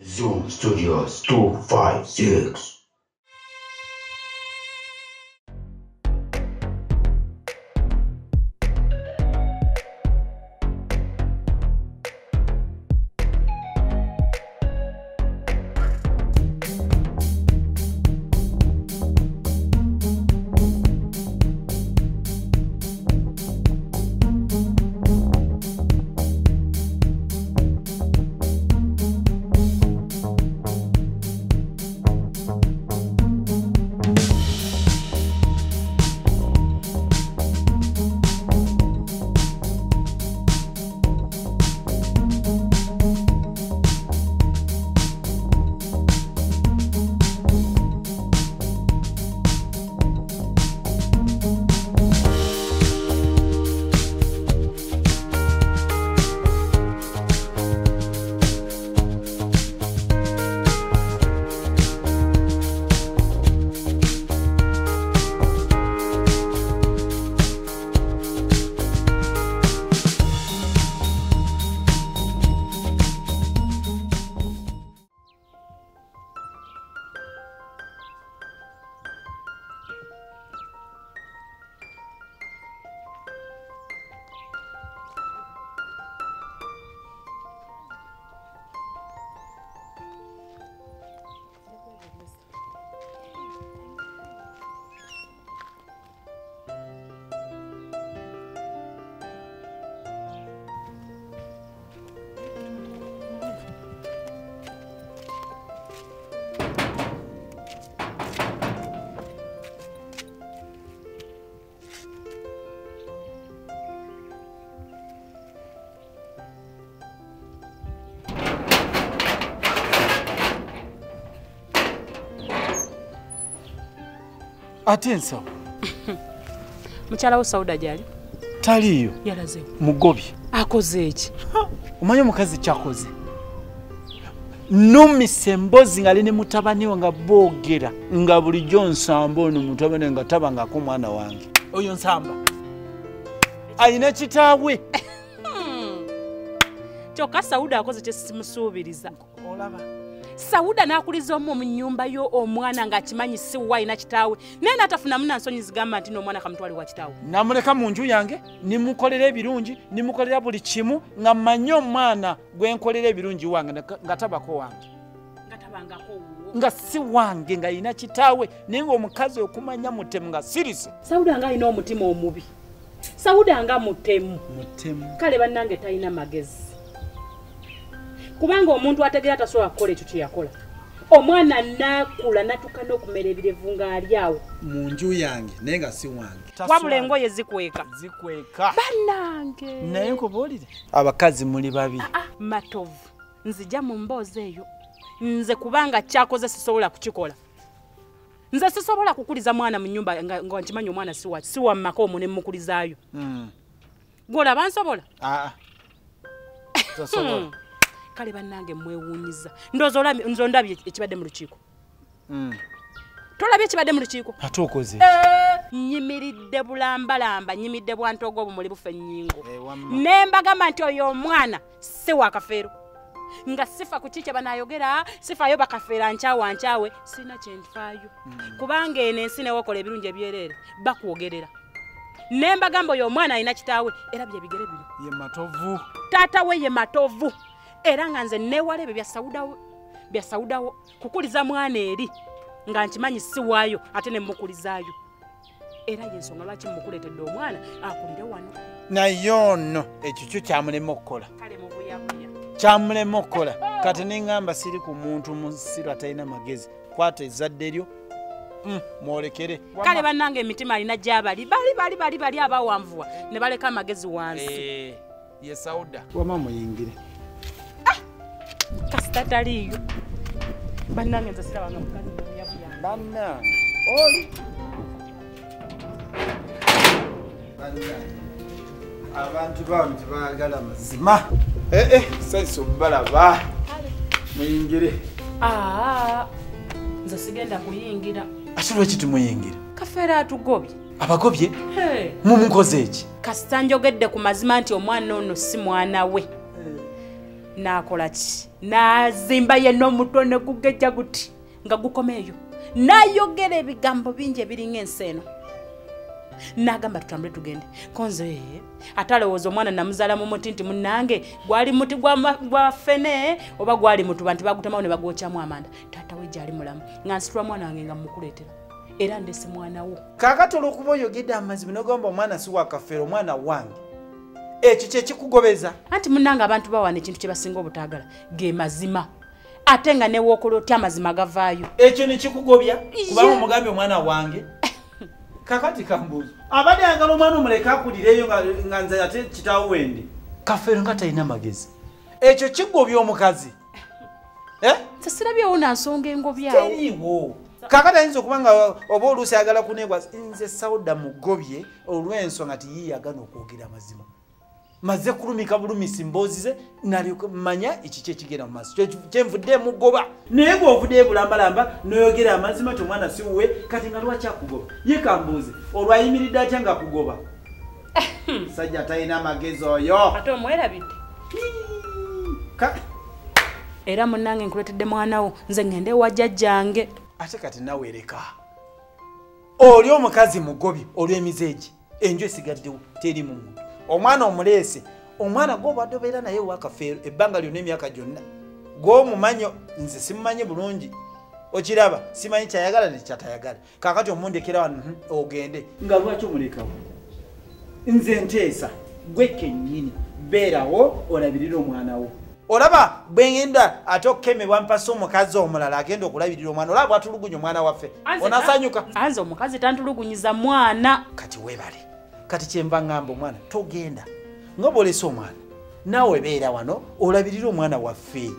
Zoom Studios 256. Atensa. Mukyala wo Sauda jali? Taliyo. Yalaze. Mugobi. Akoze eki? Umanyi mukazi kyakoze. Numise mbozi nga line mutabani nga boogera nga bulijjo nsamba ono mutabani nga tabangako mwana wange. Oyo nsamba. Alina kitaawe. Kyokka Sauda akoze kye simusuubiriza. Olaba. Sauda nakuliza omu mu nnyumba yo omwana ng'akimanyi si wayina kitaawe naye n'atafuna munansonyi zigamba nti n'omwana kamutwale wa kitaawe. Namuleka mu nju yange nimukolera ebirungi nimukolera buli kimu nga mmanyi omwana gwe nkolera ebirungi wange nga tabako wange. Nga tabangako wo. Nga si wange nga yina kitaawe naye ng'omukazi okumanya mutemu nga sirise. Sauda nga alina omutima omubi. Sauda nga mutemu. Mutemu. Kale bannange talina magezi. Kubanga omuntu ategera tasobola kukola ekyo kye yakola. Omwana nakula natuka n'okumera ebirevu ng'ali awo. Mu nju yange naye nga si wange. Wabula engoye zikweka. Zikweka. Bannange. Naye nkubuulire. Abakazi muli babi. Matovu. Nzija mu mboozi eyo. Nze kubanga kyakoze sisobola kukikola. Nze sisobola kukuliza mwana mu nnyumba nga nkimanyi omwana si wa mmaka omwo ne mmukulizaayo. Gw'olaba nsobola? Tasobola. Kale bannange mwewuunyiza. Nze ondabye ekibadde mu lukiiko. Tolabye ekibadde mu lukiiko? Ate okoze. Nyimiridde bulambalamba, nyimidde bwantogo obumuli bufe ennyingo. Ne mbagamba nti oyo omwana si wa kafeero. Nga sifa ku kiki banaayogera, sifayo bakafeera nkyawe, sina kye nfaayo. Kubanga eno ensi newokola ebirungi ebyereere, bakwogerera. Ne mbagamba oyo omwana alina kitaawe era bye bigere bino. Ye matovu. Taata we ye matovu. Era nga nze neewala ebyo bya Saudawo kukuliza mwana eri nga nkimanyi si waayo ate ne mmukulizaayo. Era y'ensonga lwaki mmukuleetedde omwana akulire wano. Naye ono ekyo kyo kyamulema okukola. Kale mubuyabuya. Kyamulema okukola. Kati neŋŋamba siri ku muntu musiru atalina magezi. Kwata ezzadde lyo mwolekere. Kale bannange emitima alina gy'abali bali abawanvuwa ne baleka amagezi wansi. Ye Sauda. Wama muyingire. Kasita taliyo. Bannange nze sirabanga mukazi mubuyabuya. Bannange. Oli. Abantu bawo tebaagala mazima. Saiso balaba. Muyingire. Nze sigenda kuyingira. Ate lwaki tumuyingira? Kafeera atugobye. Abagobye? Mumukoze eki? Kasita njogedde ku mazima nti omwana ono si mwana we. nakola ki nazimba yenna omutwe ne gugejja guti nga gukomeeyo nayogera ebigambo bingi ebiringa enseeno nagamba tutambule tugende konze atalowooza omwana namuzaala mu muti nti munnange gwali muti gwa fene oba gwali mutuba nti bagutemawo ne bagwokyamu amanda taata we gyali mulamu nga nsitula mwana wange nga mumukuleetera era ndese mwana wo kaakati olw'okuba oyogedde amazima nogamba omwana si wakafeero omwana wange ekyo kyekikugobeza anti munnange abantu bawana ekintu kye basinga obutaagala ge mazima ate nga newookola otya amazima gavaayo ekyo nekikugobya kubanga omugambye omwana wange kakati kambuuzo abadde ayagala omwana omuleka akulireyo nga nze ate kitaawo wende kafeero nga talina magezi ekyo kigobya omukazi sesirabyewo nansonga engobyawo teriiwo kakati ayinza okuba nga oba oluusi ayagala kunegwa nze Sauda mugobye olw'ensonga tiyiyagana okwogera amazima maze kulumika bulumisi mboozi ze manya ekiki ekigenda mu maaso kyenvudde mugoba naye gweovuddeyo bulambalamba noyogera amazima ti omwana siwuwe kati nga lwaki akugoba ye kambuuze olwayimiridde atya nga akugoba sajja talina amagezi oyo ate omwerabidde era munnange nkuletedde mwanawo nze ngende ewa jjajjange ate kati naweereka oli omukazi mugobi olw'emizeegi enju esigaddewo terimu muntu omwana omuleese omwana gw'obadde obeera naye wakafeero ebbanga lyonna emyaka gyonna gw'omumanyi nze simumanyi bulungi okiraba simanyi kyayagala nekyatayagala kaakati omundekera wano ogende nga lwaki omulekawo nze nteesa gwe kennyini beerawo olabirira omwana wo olaba bwengenda ate okukemebwa mpasa omukazi omulala agenda okulabirira omwana olaba bwatulugunya omwana waffe onasanyuka anze omukazi tantulugunyiza mwana kati webale kati kyenva ngamba omwana togenda nga bwolesa omwana naawe beera wano olabirira omwana waffe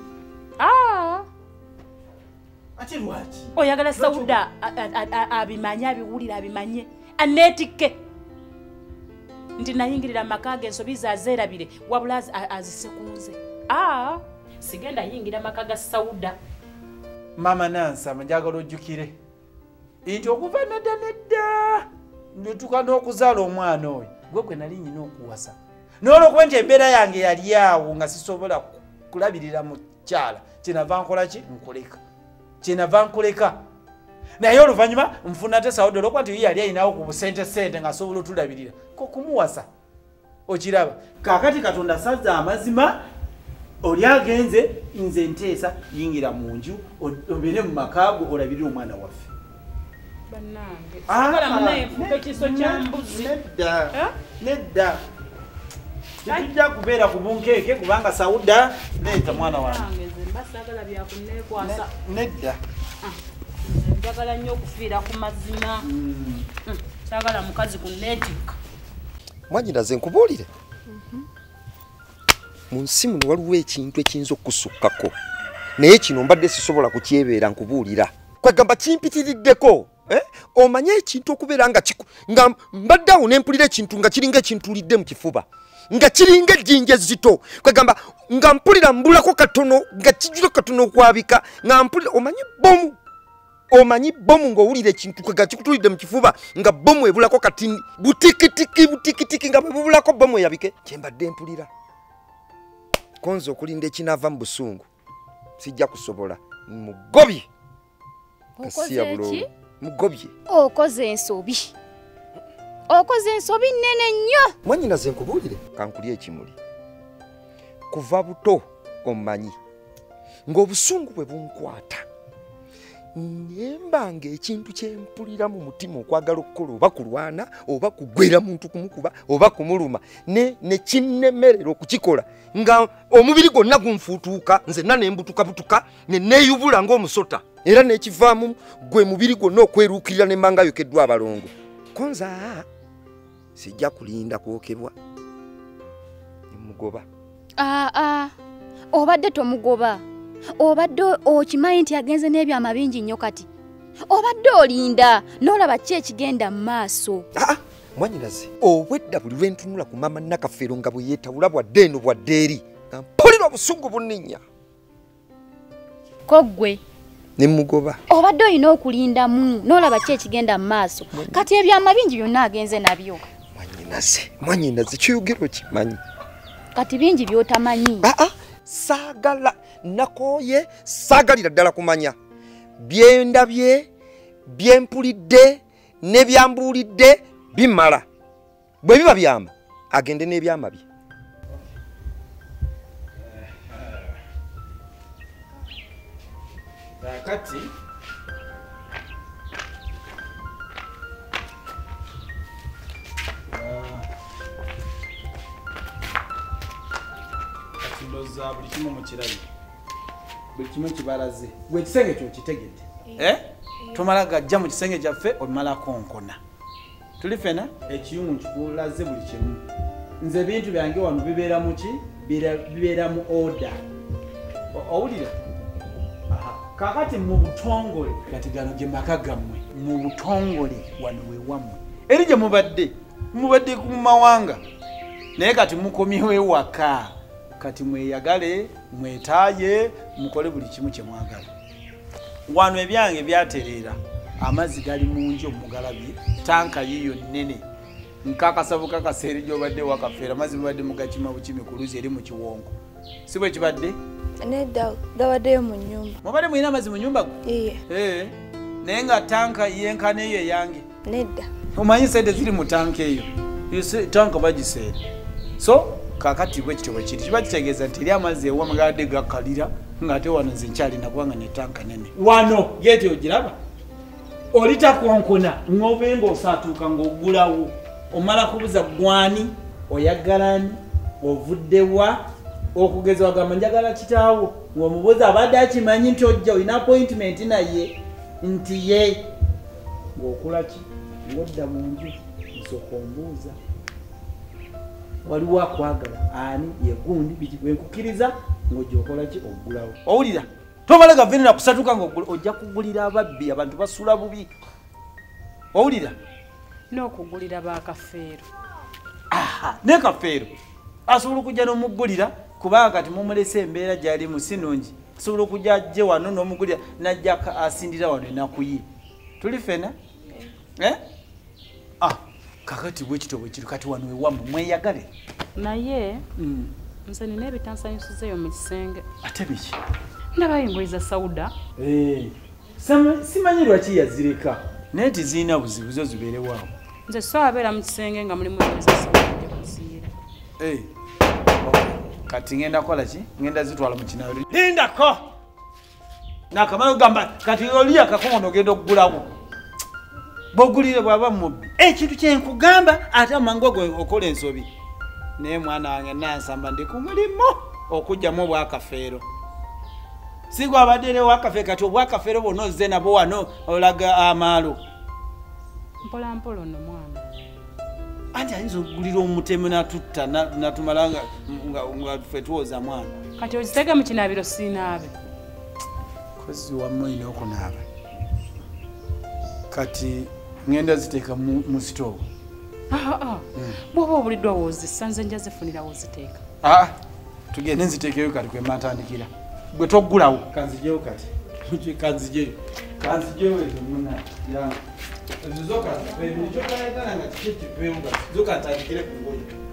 ate lwaki oyagala Sauda abimanye abiwulire abimanye aneetikke nti nayingirira amaka ge ensobi ze azeerabire wabula azisekunze sigenda yingira amaka ga Sauda mama Nansama njagala ojjukire nti okuva nedda nituka n'okuzaala omwana oyo gwe nali nyina okuwasa n'olwokuba nti embeera yange yali awo nga sisobola kulabirira mukyala kyenava nkola ki kyenava nkuleka naye oluvannyuma nfuna te Sauda olwokuba nti yali ayinawo ku busente nga asobola otulabirira kokumuwasa okiraba kaakati Katonda asazza amazima oli agenze nze nteesa yingira mu nju obeere mu makaago olabirire omwana waffe nedda tetujja kubeera ku bunkeeke kubanga Sauda leeta mwana wange nedda njagala nnyo okufiira ku mazima saagala mukazi kuneetikka mwanyinaze nkubuulire mu nsi muno waliwo ekintu ekiyinza okusukkako naye kino mbadde sisobola kukyebeera nkubuulira kwegamba kimpitiriddeko omanye ekintu okubeera nga mbadde awo nempulira ekintu nga kiringa ekintulidde mu kifuba nga kiringa ejjinja ezzito kwegamba nga mpulira mbulako katono nga kijjula katono okwabika nga mpulira omanyi bomu ng'owulira ekintu kwega kikutulidde mu kifuba nga bomu ebulako kati butikitiki nga bwebubulako bomu eyabike kyembadde mpulira konza okulinda ekinava mu busungu sijja kusobola mugobye mugobye okoze ensobi nnene nnyo mwanyinaze nkubuulire kankulya ekimuli kuva buto omanyi ng'obusungu bwe bunkwata nembanga ekintu kyempulira mu mutima okwagala okukola oba kulwana oba kugwera muntu kumukuba oba kumuluma ne kinnemerera okukikola nga omubiri gwonna gunfuutuuka nzenna nembutukabutuka neneeyubula ng'omusota era nekivaamu gwe mubiri gwonna okweruukirira nemmanga yokeddwa abalongo konza sijja kulinda kwokebwa nemugoba obadde tomugoba obadde okimanyi nti agenze n'ebyama bingi nnyo kati obadde olinda n'olaba ki ekigenda mu maaso mwanyinaze obwedda buli lwentunula ku mama Nakafeero nga bwe yeetawula bwadde eno bwadde eri nga mpulira obusungu bunninnya ko ggwe nemugoba obadde olina okulindamu n'olaba ki ekigenda mu maaso kati ebyama bingi byonna agenze nabyo mwanyinaze kyoyogera okimanyi kati bingi by'otamanyi mwagala nakoye saagalira ddala kumanya byendabye byempulidde n'ebyambuulidde bimala bwe biba byama agende n'ebyama bye kati ndoza buli kimu mukirabi buli kimu kibalaze gwe kisenge kyo kitegedde tomala gajja mu kisenge kyaffe omala konkona tuli fena ekiyungu nkikulaze buli kimu nze ebintu byange wano bibeera mu ki bibeera mu order owulira kakati mu butongole kati gano gye maka gammwe mu butongole wano wewammwe eri gye mubadde ku mawanga naye kati mukomyewo ewaka kati mweyagale mwetaaye mukole buli kimu kye mwagala wano ebyange byatereera amazzi gali mungi omugalabye tanka yiyo nnene nkakasavu kakaseeri gyobadde wakafeera amazzi mubadde mugakima bukimi ku luzi eri mu kiwongo si bwe kibadde nedda gabaddeyo mu nnyumba mubadde mulina amazzi mu nyumba gwe naye nga tanka yenkana eyo eyange nedda omanyi sente ziri mu tanka eyo tanka bagiseera so kakati bwe kityo bwe kiri kiba kitegeeza nti eri amazzi ewa mugadde gakalira ng'ate wano nze nkyalina kubanga ne tanka nene wano geeti ogiraba olitakonkona ng'obe ng'osaatuuka ng'ogulawo omala kubuza gwani oyagalani ovuddewa okugeza wagamba njagala kitaawo ng'omubuuza abadde akimanyi nti ojja olina appointment naye nti ye ng'okola ki ng'odda mu nju nsooka ombuuza waliwo akwagala ani yegundi biki bwenkukiriza ng'ojja okola ki ogulawo owulira tomala gavenera kusatuka ng'ojja kugulira ababbi abantu basula bubi owulira n'okugulira bakafeero ne kafeero asobola okujja n'omugulira kubanga kati mumulese embeera gyali musinungi asobola okujja ajje wano n'omugulira najja asindira wano enaku ye tuli fena kakati bwekito bwe kiri kati wano ewammwe mweyagale naye nze nina ebitansanyusizeeyo mu kisenge ate biki ndaba engoye sauda simanyi lwaki yazireka naye tizirina buzibu zo zibeerewaawo nze so abeera mu kisenge nga mulimu engoye sauda gyebaziire kati ngenda kukola ki ngenda zitwala mu kinaalo lindako nakamala okugamba kati oli akakomono ogenda okugulawo bwogulire bwaba mubbi ekintu kyenkugamba ate amangu gwe okola ensobi naye mwana wange nansamba ndi ku mulimu okugjamu obwakafeero si gwe abaddeewo obwakafeero kati obwakafeero bwonna ozze nabwo wano olaga amaalo mpolampola nno mwana anti ayinza okugulira omutemu natutta natumala nga ffe tuwoza mwana kati ozitega mu kinaabiro siinaabe kozi wamme olina okunaaba kati ngenda ziteeka mu sitoovu bwoba obuliddwa woozissa nze nja zifunira woziteeka tugende nziteekeyo kati kwe matandikira gwe toggulawo kanzijeyo kati kanzijeyo ezo muna yange ezo zokaekyokaetana nga kiki kipemuga zokatandikire ku ngoye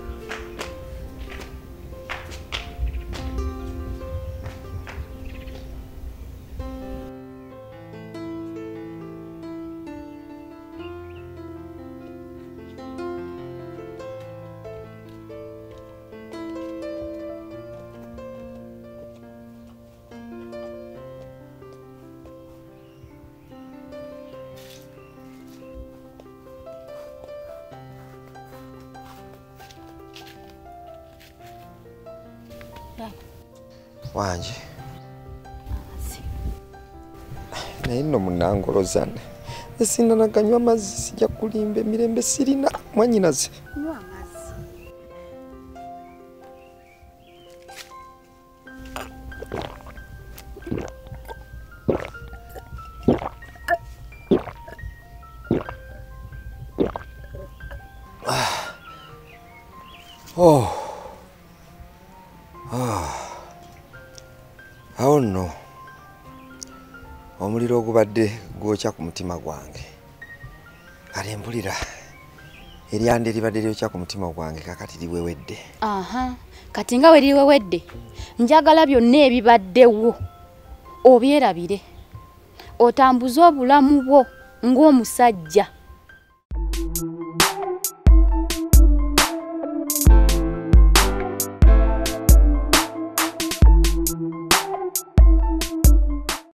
wanje naye nno munangolozana esinga naganywa amazzi sijja kulimba emirembe sirina mwanyinaze awo nno omuliro ogubadde gwokya ku mutima gwange kale mpulira eryande libadde lyokya ku mutima gwange kakati liwewedde. Aha, kati nga we liwewedde njagala byonna ebibaddewo obyerabire otambuze obulamu bwo ng'omusajja